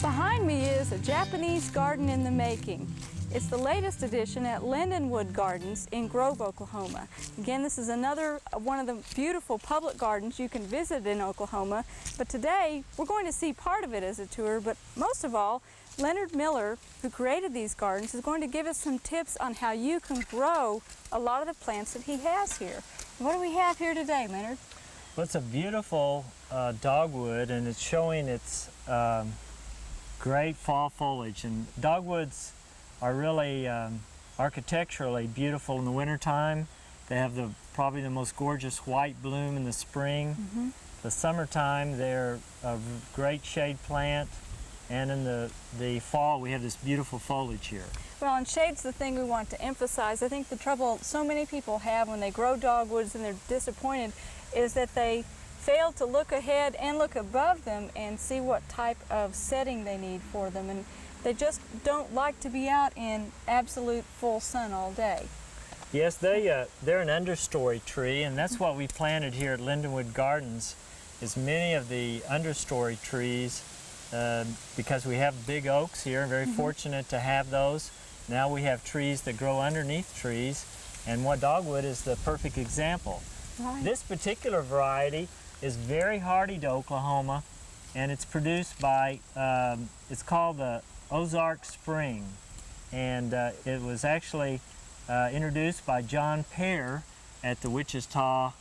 Behind me is a Japanese garden in the making. It's the latest addition at Lendonwood Gardens in Grove, Oklahoma. Again, this is another one of the beautiful public gardens you can visit in Oklahoma, but today we're going to see part of it as a tour, but most of all, Leonard Miller, who created these gardens, is going to give us some tips on how you can grow a lot of the plants that he has here. What do we have here today, Leonard? Well, it's a beautiful dogwood, and it's showing its great fall foliage. And dogwoods are really architecturally beautiful in the wintertime. They have probably the most gorgeous white bloom in the spring. Mm-hmm. The summertime, they're a great shade plant. And in the fall, we have this beautiful foliage here. Well, and shade's the thing we want to emphasize. I think the trouble so many people have when they grow dogwoods and they're disappointed is that they fail to look ahead and look above them and see what type of setting they need for them. And they just don't like to be out in absolute full sun all day. Yes, they're an understory tree, and that's what we planted here at Lendonwood Gardens, is many of the understory trees. Because we have big oaks here, very fortunate to have those. Now we have trees that grow underneath trees, and what dogwood is the perfect example. Right. This particular variety is very hardy to Oklahoma, and it's produced by, it's called the Ozark Spring, and it was actually introduced by John Pear at the Wichita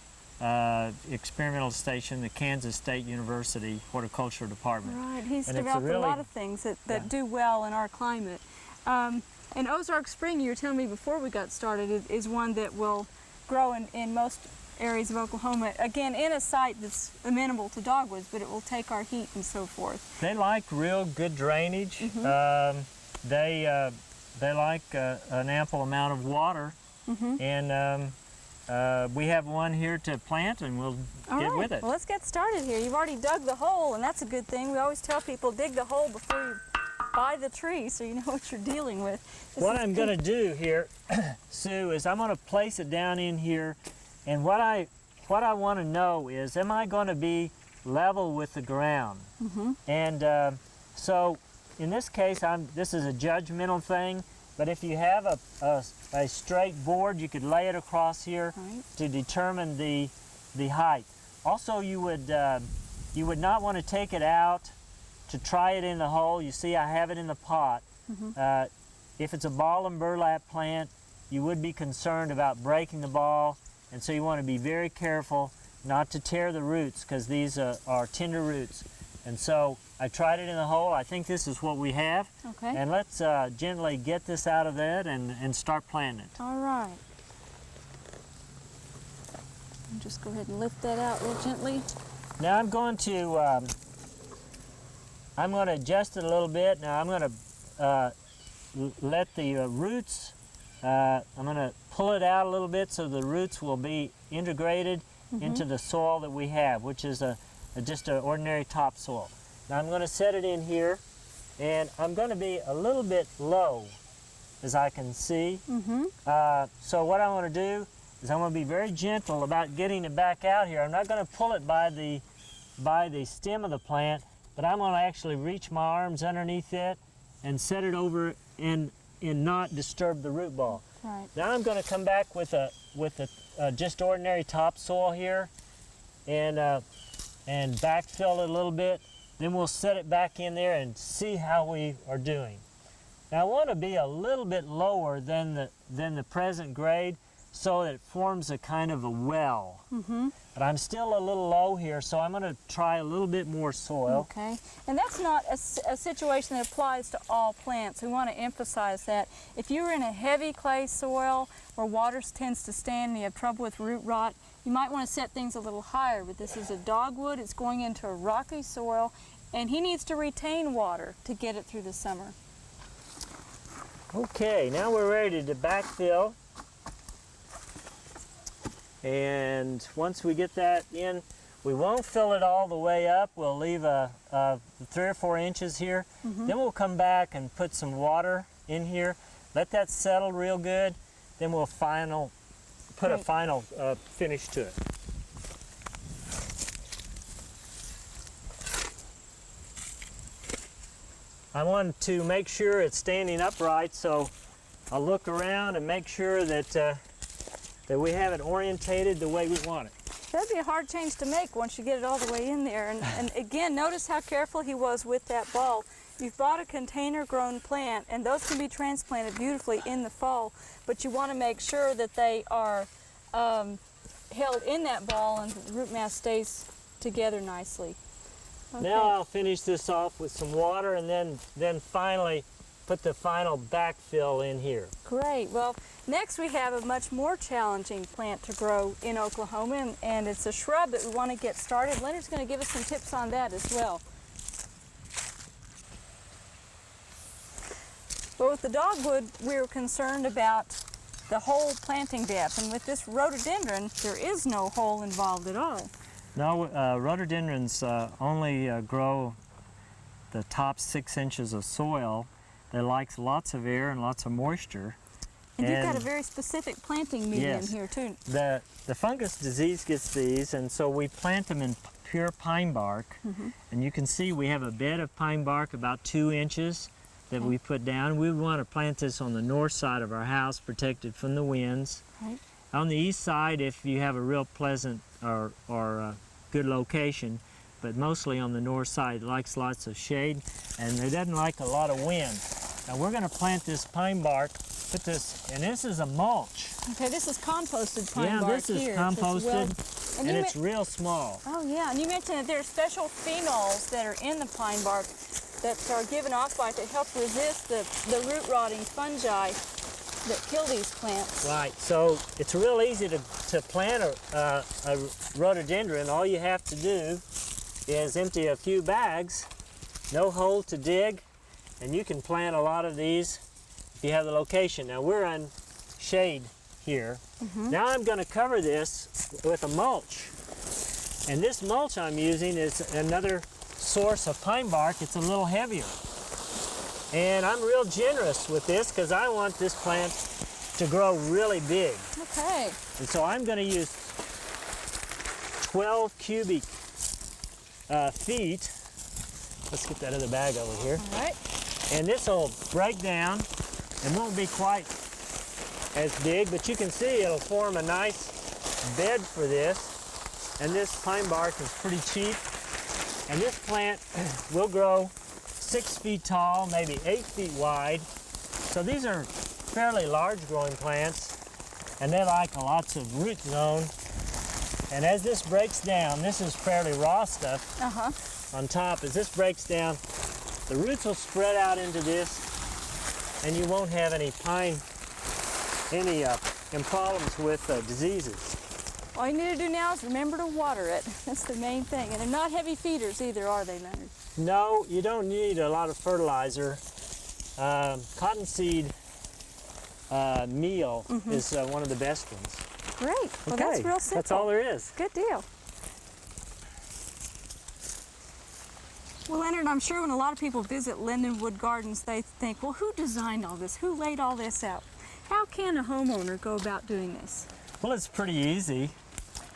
experimental station, the Kansas State University Horticulture Department. Right, he's and developed a lot of things that do well in our climate. And Ozark Spring, you were telling me before we got started, is one that will grow in most areas of Oklahoma. Again, in a site that's amenable to dogwoods, but it will take our heat and so forth. They like real good drainage. They like an ample amount of water, and we have one here to plant, and we'll get with it. Well, let's get started here. You've already dug the hole, and that's a good thing. We always tell people dig the hole before you buy the tree, so you know what you're dealing with. What I'm going to do here, Sue, is I'm going to place it down in here, and what I want to know is, am I going to be level with the ground? And so in this case, this is a judgmental thing. But if you have a straight board, you could lay it across here to determine the height. Also, you would not want to take it out to try it in the hole. You see, I have it in the pot. If it's a ball and burlap plant, you would be concerned about breaking the ball, and so you want to be very careful not to tear the roots, because these are tender roots. And so I tried it in the hole. I think this is what we have. Okay. And let's gently get this out of that and start planting it. All right. And just go ahead and lift that out real gently. Now I'm going to adjust it a little bit. Now I'm going to let the roots, I'm going to pull it out a little bit so the roots will be integrated into the soil that we have, which is just an ordinary topsoil. Now I'm going to set it in here, and I'm going to be a little bit low, as I can see. So what I want to do is I'm going to be very gentle about getting it back out here. I'm not going to pull it by the stem of the plant, but I'm going to actually reach my arms underneath it and set it over and not disturb the root ball. Right. Now I'm going to come back with a just ordinary topsoil here, and backfill it a little bit. Then we'll set it back in there and see how we are doing. Now I want to be a little bit lower than the present grade, so that it forms a kind of a well. But I'm still a little low here, so I'm going to try a little bit more soil. Okay, and that's not a situation that applies to all plants. We want to emphasize that. If you're in a heavy clay soil where water tends to stand and you have trouble with root rot, you might want to set things a little higher, but this is a dogwood. It's going into a rocky soil, and he needs to retain water to get it through the summer. Okay, now we're ready to backfill. And once we get that in, we won't fill it all the way up. We'll leave 3 or 4 inches here. Then we'll come back and put some water in here. Let that settle real good. Then we'll put a final finish to it. I want to make sure it's standing upright, so I'll look around and make sure that, that we have it orientated the way we want it. That'd be a hard change to make once you get it all the way in there. And again, notice how careful he was with that ball. You've bought a container-grown plant, and those can be transplanted beautifully in the fall, but you want to make sure that they are held in that ball and the root mass stays together nicely. Okay. Now I'll finish this off with some water and then finally put the final backfill in here. Great. Well, next we have a much more challenging plant to grow in Oklahoma, and it's a shrub that we want to get started. Leonard's going to give us some tips on that as well. But with the dogwood, we were concerned about the hole planting depth, and with this rhododendron, there is no hole involved at all. No, rhododendrons only grow the top 6 inches of soil. They like lots of air and lots of moisture. And you've got a very specific planting medium here too. The fungus disease gets these, and so we plant them in pure pine bark. And you can see we have a bed of pine bark about 2 inches that we put down. We want to plant this on the north side of our house, protected from the winds. Right. On the east side, if you have a real pleasant or good location, but mostly on the north side, it likes lots of shade, and it doesn't like a lot of wind. Now we're going to plant this pine bark, put this, and this is a mulch. Okay, this is composted pine bark here. Yeah, this is composted, and it's real small. Oh yeah, and you mentioned that there are special phenols that are in the pine bark that are given off by it to help resist the root rotting fungi that kill these plants. Right, so it's real easy to plant a rhododendron. All you have to do is empty a few bags, no hole to dig, and you can plant a lot of these if you have the location. Now we're on shade here. Now I'm going to cover this with a mulch. And this mulch I'm using is another source of pine bark. It's a little heavier. And I'm real generous with this because I want this plant to grow really big. Okay. And so I'm going to use 12 cubic feet. Let's get that other bag over here. All right. And this will break down and won't be quite as big, but you can see it'll form a nice bed for this. And this pine bark is pretty cheap. And this plant will grow 6 feet tall, maybe 8 feet wide. So these are fairly large growing plants, and they like lots of root zone. And as this breaks down, this is fairly raw stuff on top. As this breaks down, the roots will spread out into this, and you won't have any problems with diseases. All you need to do now is remember to water it. That's the main thing. And they're not heavy feeders either, are they, Leonard? No, you don't need a lot of fertilizer. Cottonseed meal is one of the best ones. Great. Well, Okay, that's real simple. that's all there is. Good deal. Well, Leonard, I'm sure when a lot of people visit Lendonwood Gardens, they think, well, who designed all this? Who laid all this out? How can a homeowner go about doing this? Well, it's pretty easy.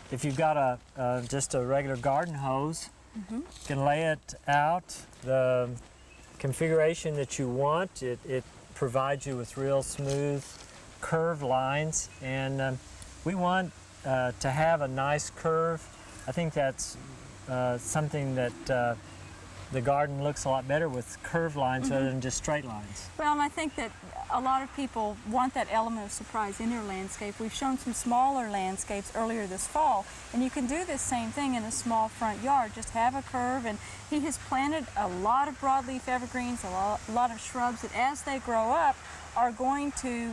If you've got just a regular garden hose, you can lay it out the configuration that you want. It provides you with real smooth, curved lines, and we want to have a nice curve. I think that's something that the garden looks a lot better with curved lines rather than just straight lines. Well, and I think that a lot of people want that element of surprise in their landscape. We've shown some smaller landscapes earlier this fall, and you can do this same thing in a small front yard. Just have a curve, and he has planted a lot of broadleaf evergreens, a lot of shrubs that as they grow up are going to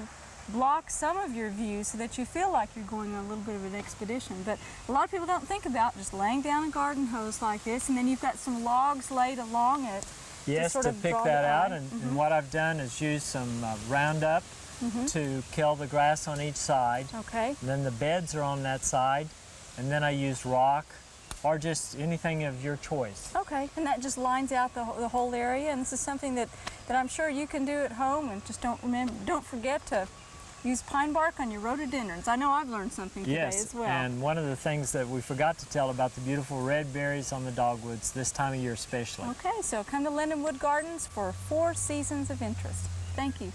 block some of your view so that you feel like you're going on a little bit of an expedition. But a lot of people don't think about just laying down a garden hose like this, and then you've got some logs laid along it. Yes, to pick that out, and what I've done is use some Roundup to kill the grass on each side. Okay. And then the beds are on that side, and then I use rock or just anything of your choice. Okay, and that just lines out the whole area, and this is something that I'm sure you can do at home, and just don't forget to Use pine bark on your rhododendrons. I know I've learned something today Yes, as well. and one of the things that we forgot to tell about the beautiful red berries on the dogwoods this time of year especially. Okay, so come to Lendonwood Gardens for 4 seasons of interest. Thank you.